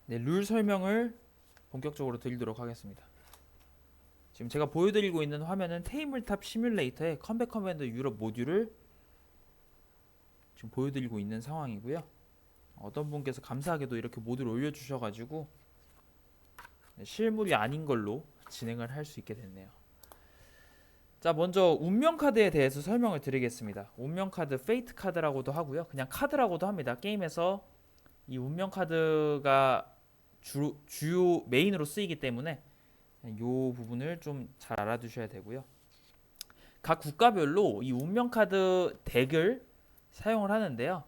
네, 룰 설명을 본격적으로 드리도록 하겠습니다. 지금 제가 보여드리고 있는 화면은 테이블탑 시뮬레이터의 컴백 커맨더 유럽 모듈을 지금 보여드리고 있는 상황이고요. 어떤 분께서 감사하게도 이렇게 모듈을 올려주셔가지고 실물이 아닌 걸로 진행을 할 수 있게 됐네요. 자, 먼저 운명 카드에 대해서 설명을 드리겠습니다. 운명 카드, 페이트 카드라고도 하고요. 그냥 카드라고도 합니다. 게임에서 이 운명 카드가 주요 메인으로 쓰이기 때문에 이 부분을 좀 잘 알아두셔야 되고요. 각 국가별로 이 운명 카드 덱을 사용을 하는데요.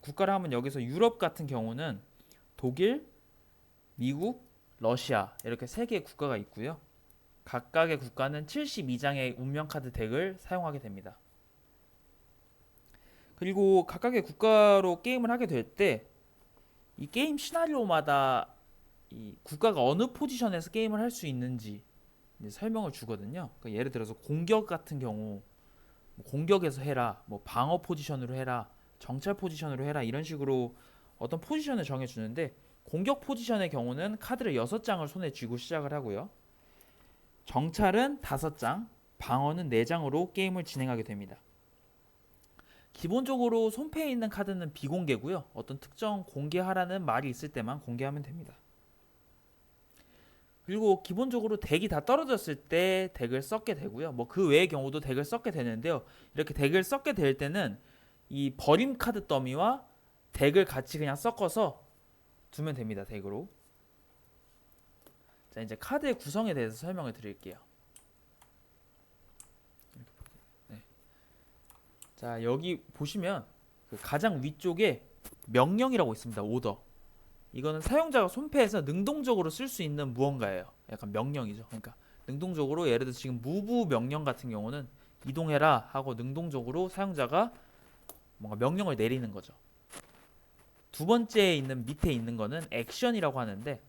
국가를 하면 여기서 유럽 같은 경우는 독일, 미국, 러시아 이렇게 세 개의 국가가 있고요. 각각의 국가는 72장의 운명 카드 덱을 사용하게 됩니다. 그리고 각각의 국가로 게임을 하게 될 때 이 게임 시나리오마다 이 국가가 어느 포지션에서 게임을 할 수 있는지 설명을 주거든요. 그러니까 예를 들어서 공격 같은 경우 뭐 공격에서 해라, 뭐 방어 포지션으로 해라, 정찰 포지션으로 해라 이런 식으로 어떤 포지션을 정해주는데 공격 포지션의 경우는 카드를 6장을 손에 쥐고 시작을 하고요. 정찰은 5장, 방어는 4장으로 게임을 진행하게 됩니다. 기본적으로 손패에 있는 카드는 비공개고요. 어떤 특정 공개하라는 말이 있을 때만 공개하면 됩니다. 그리고 기본적으로 덱이 다 떨어졌을 때 덱을 섞게 되고요. 뭐 그 외의 경우도 덱을 섞게 되는데요. 이렇게 덱을 섞게 될 때는 이 버림 카드 더미와 덱을 같이 그냥 섞어서 두면 됩니다. 덱으로. 자, 이제 카드의 구성에 대해서 설명을 드릴게요. 네. 자, 여기 보시면 그 가장 위쪽에 명령이라고 있습니다. 오더. 이거는 사용자가 손패에서 능동적으로 쓸 수 있는 무언가예요. 약간 명령이죠. 그러니까 능동적으로 예를 들어서 지금 무브 명령 같은 경우는 이동해라 하고 능동적으로 사용자가 뭔가 명령을 내리는 거죠. 두 번째에 있는 밑에 있는 거는 액션이라고 하는데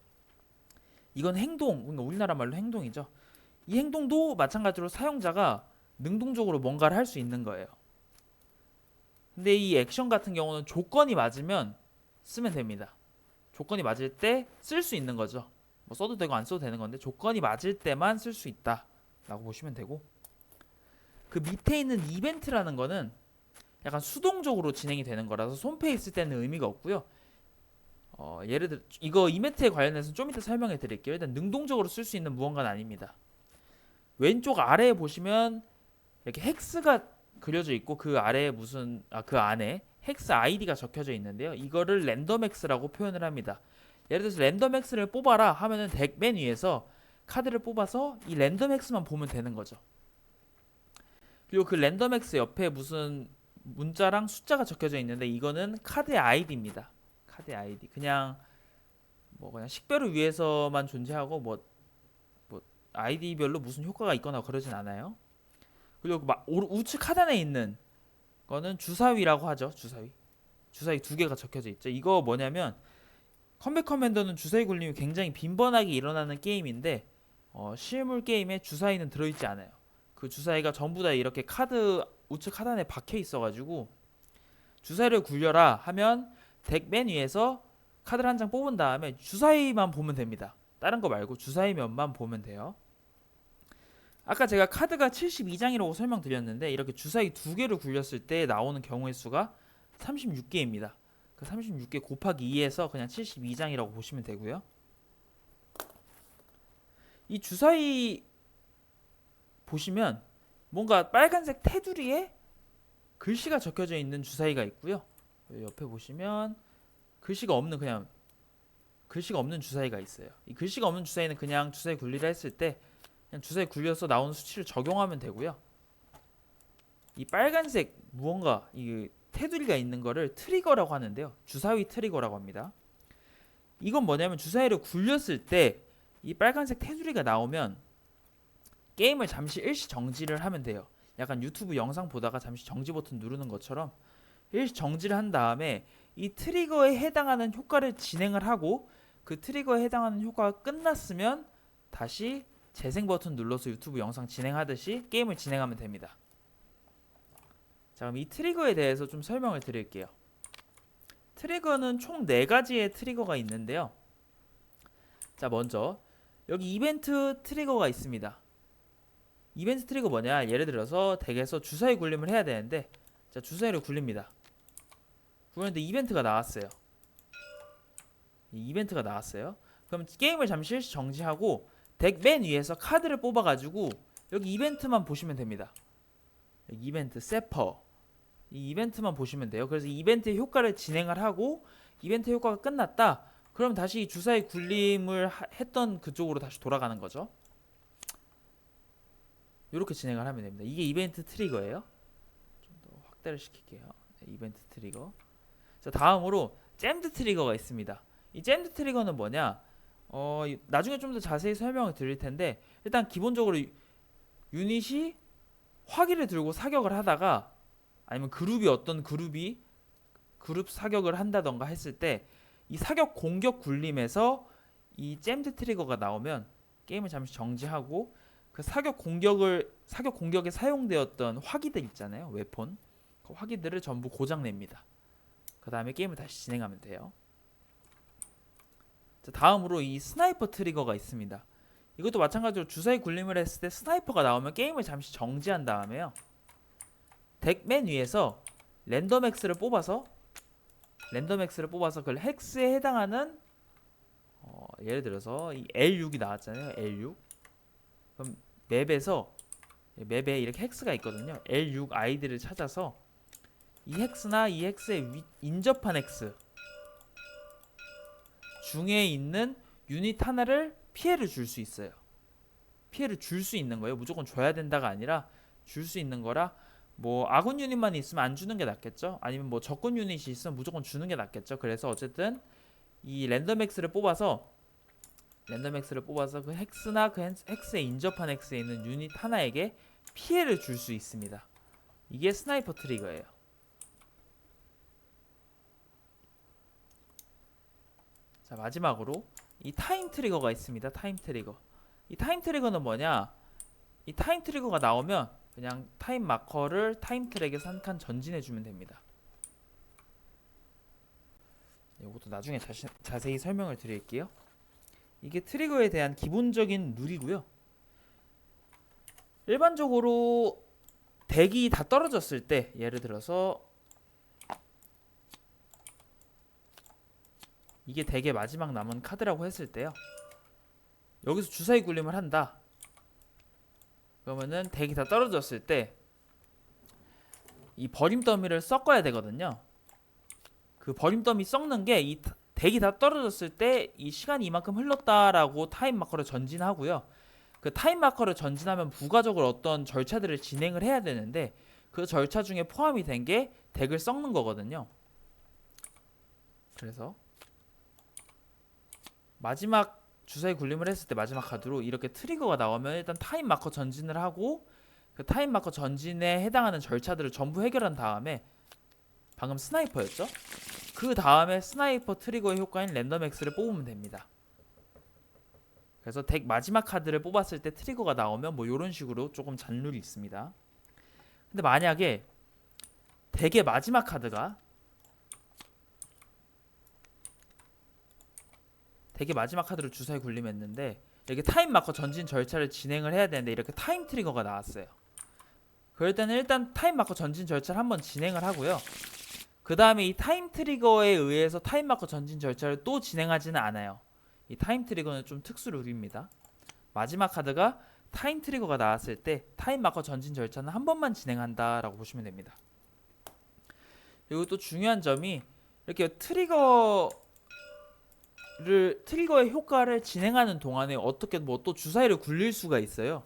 이건 행동, 그러니까 우리나라 말로 행동이죠. 이 행동도 마찬가지로 사용자가 능동적으로 뭔가를 할 수 있는 거예요. 근데 이 액션 같은 경우는 조건이 맞으면 쓰면 됩니다. 조건이 맞을 때 쓸 수 있는 거죠. 뭐 써도 되고 안 써도 되는 건데 조건이 맞을 때만 쓸 수 있다 라고 보시면 되고 그 밑에 있는 이벤트라는 거는 약간 수동적으로 진행이 되는 거라서 손패에 있을 때는 의미가 없고요. 예를 들어 이거 이벤트에 관련해서 좀 이따 설명해 드릴게요. 일단 능동적으로 쓸 수 있는 무언가는 아닙니다. 왼쪽 아래에 보시면 이렇게 헥스가 그려져 있고 그 아래에 그 안에 헥스 아이디가 적혀져 있는데요. 이거를 랜덤엑스라고 표현을 합니다. 예를 들어서 랜덤엑스를 뽑아라 하면은 덱 맨 위에서 카드를 뽑아서 이 랜덤엑스만 보면 되는 거죠. 그리고 그 랜덤엑스 옆에 무슨 문자랑 숫자가 적혀져 있는데 이거는 카드의 아이디입니다. 카드의 아이디. 그냥 식별을 위해서만 존재하고 뭐 아이디별로 무슨 효과가 있거나 그러진 않아요. 그리고 우측 하단에 있는 거는 주사위라고 하죠. 주사위 2개가 적혀져 있죠. 이거 뭐냐면 컴백 커맨더는 주사위 굴림이 굉장히 빈번하게 일어나는 게임인데 실물 게임에 주사위는 들어있지 않아요. 그 주사위가 전부 다 이렇게 카드 우측 하단에 박혀 있어가지고 주사위를 굴려라 하면 덱 맨 위에서 카드를 한 장 뽑은 다음에 주사위만 보면 됩니다. 다른 거 말고 주사위면만 보면 돼요. 아까 제가 카드가 72장이라고 설명드렸는데 이렇게 주사위 2개를 굴렸을 때 나오는 경우의 수가 36개입니다. 그 36개 곱하기 2에서 그냥 72장이라고 보시면 되고요. 이 주사위 보시면 뭔가 빨간색 테두리에 글씨가 적혀져 있는 주사위가 있고요. 옆에 보시면 글씨가 없는 주사위가 있어요. 이 글씨가 없는 주사위는 그냥 주사위 굴리라 했을 때 그냥 주사위 굴려서 나오는 수치를 적용하면 되고요. 이 빨간색 무언가 이 테두리가 있는 거를 트리거라고 하는데요. 주사위 트리거라고 합니다. 이건 뭐냐면 주사위를 굴렸을 때 이 빨간색 테두리가 나오면 게임을 잠시 일시 정지를 하면 돼요. 약간 유튜브 영상 보다가 잠시 정지 버튼 누르는 것처럼 일시 정지를 한 다음에 이 트리거에 해당하는 효과를 진행을 하고 그 트리거에 해당하는 효과가 끝났으면 다시 재생 버튼 눌러서 유튜브 영상 진행하듯이 게임을 진행하면 됩니다. 자, 그럼 이 트리거에 대해서 좀 설명을 드릴게요. 트리거는 총 4가지의 트리거가 있는데요. 자, 먼저 여기 이벤트 트리거가 있습니다. 이벤트 트리거 뭐냐? 예를 들어서 덱에서 주사위 굴림을 해야 되는데, 자, 주사위를 굴립니다. 굴렸는데 이벤트가 나왔어요. 이벤트가 나왔어요. 그럼 게임을 잠시 일시 정지하고 덱 맨 위에서 카드를 뽑아가지고 여기 이벤트만 보시면 됩니다. 여기 이벤트 세퍼, 이 이벤트만 보시면 돼요. 그래서 이벤트의 효과를 진행을 하고 이벤트 효과가 끝났다. 그럼 다시 주사위 굴림을 했던 그쪽으로 다시 돌아가는 거죠. 이렇게 진행을 하면 됩니다. 이게 이벤트 트리거예요. 좀 더 확대를 시킬게요. 네, 이벤트 트리거. 자, 다음으로 잼드 트리거가 있습니다. 이 잼드 트리거는 뭐냐? 나중에 좀 더 자세히 설명을 드릴 텐데, 일단 기본적으로 유닛이 화기를 들고 사격을 하다가, 아니면 어떤 그룹이 그룹 사격을 한다던가 했을 때 이 사격 공격 굴림에서 이 잼드 트리거가 나오면 게임을 잠시 정지하고 그 사격 공격에 사용되었던 화기들 있잖아요. 웨폰. 그 화기들을 전부 고장냅니다. 그 다음에 게임을 다시 진행하면 돼요. 자, 다음으로 이 스나이퍼 트리거가 있습니다. 이것도 마찬가지로 주사위 굴림을 했을 때 스나이퍼가 나오면 게임을 잠시 정지한 다음에요. 덱 맨 위에서 랜덤 X를 뽑아서 그 헥스에 해당하는 예를 들어서 이 L6이 나왔잖아요. L6. 그럼 맵에 이렇게 헥스가 있거든요. L6 아이디를 찾아서 이 헥스나 이 헥스에 인접한 헥스 중에 있는 유닛 하나를 피해를 줄 수 있어요. 피해를 줄 수 있는 거예요. 무조건 줘야 된다가 아니라 줄 수 있는 거라, 뭐 아군 유닛만 있으면 안 주는 게 낫겠죠. 아니면 뭐 적군 유닛이 있으면 무조건 주는 게 낫겠죠. 그래서 어쨌든 이 랜덤 X를 뽑아서 그 헥스나 그 헥스에 인접한 헥스에 있는 유닛 하나에게 피해를 줄 수 있습니다. 이게 스나이퍼 트리거예요. 자, 마지막으로 이 타임 트리거가 있습니다. 타임 트리거. 이 타임 트리거는 뭐냐? 이 타임 트리거가 나오면 그냥 타임 마커를 타임 트랙에서 한 칸 전진해 주면 됩니다. 이것도 나중에 자세히 설명을 드릴게요. 이게 트리거에 대한 기본적인 룰이고요. 일반적으로 덱이 다 떨어졌을 때, 예를 들어서 이게 덱의 마지막 남은 카드라고 했을 때요. 여기서 주사위 굴림을 한다. 그러면은 덱이 다 떨어졌을 때 이 버림 더미를 섞어야 되거든요. 그 버림 더미 섞는 게 이 덱이 다 떨어졌을 때 이 시간이 이만큼 흘렀다라고 타임 마커를 전진하고요. 그 타임 마커를 전진하면 부가적으로 어떤 절차들을 진행을 해야 되는데 그 절차 중에 포함이 된 게 덱을 섞는 거거든요. 그래서 마지막 주사위 굴림을 했을 때 마지막 카드로 이렇게 트리거가 나오면 일단 타임 마커 전진을 하고 그 타임 마커 전진에 해당하는 절차들을 전부 해결한 다음에, 방금 스나이퍼였죠? 그 다음에 스나이퍼 트리거의 효과인 랜덤 X를 뽑으면 됩니다. 그래서 덱 마지막 카드를 뽑았을 때 트리거가 나오면 뭐 이런 식으로 조금 잔룰이 있습니다. 근데 만약에 덱의 마지막 카드가 덱의 마지막 카드를 주사위 굴림했는데 이렇게 타임 마커 전진 절차를 진행을 해야 되는데 이렇게 타임 트리거가 나왔어요. 그럴 때는 일단 타임 마커 전진 절차를 한번 진행을 하고요. 그 다음에 이 타임 트리거에 의해서 타임 마커 전진 절차를 또 진행하지는 않아요. 이 타임 트리거는 좀 특수 룰입니다. 마지막 카드가 타임 트리거가 나왔을 때 타임 마커 전진 절차는 한 번만 진행한다라고 보시면 됩니다. 그리고 또 중요한 점이 이렇게 트리거의 효과를 진행하는 동안에 어떻게 뭐 또 주사위를 굴릴 수가 있어요.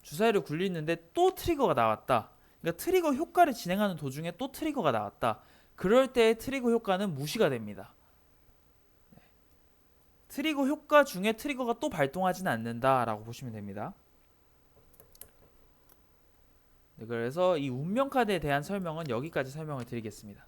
주사위를 굴리는데 또 트리거가 나왔다. 그러니까 트리거 효과를 진행하는 도중에 또 트리거가 나왔다. 그럴 때 트리거 효과는 무시가 됩니다. 트리거 효과 중에 트리거가 또 발동하지는 않는다라고 보시면 됩니다. 네, 그래서 이 운명 카드에 대한 설명은 여기까지 설명을 드리겠습니다.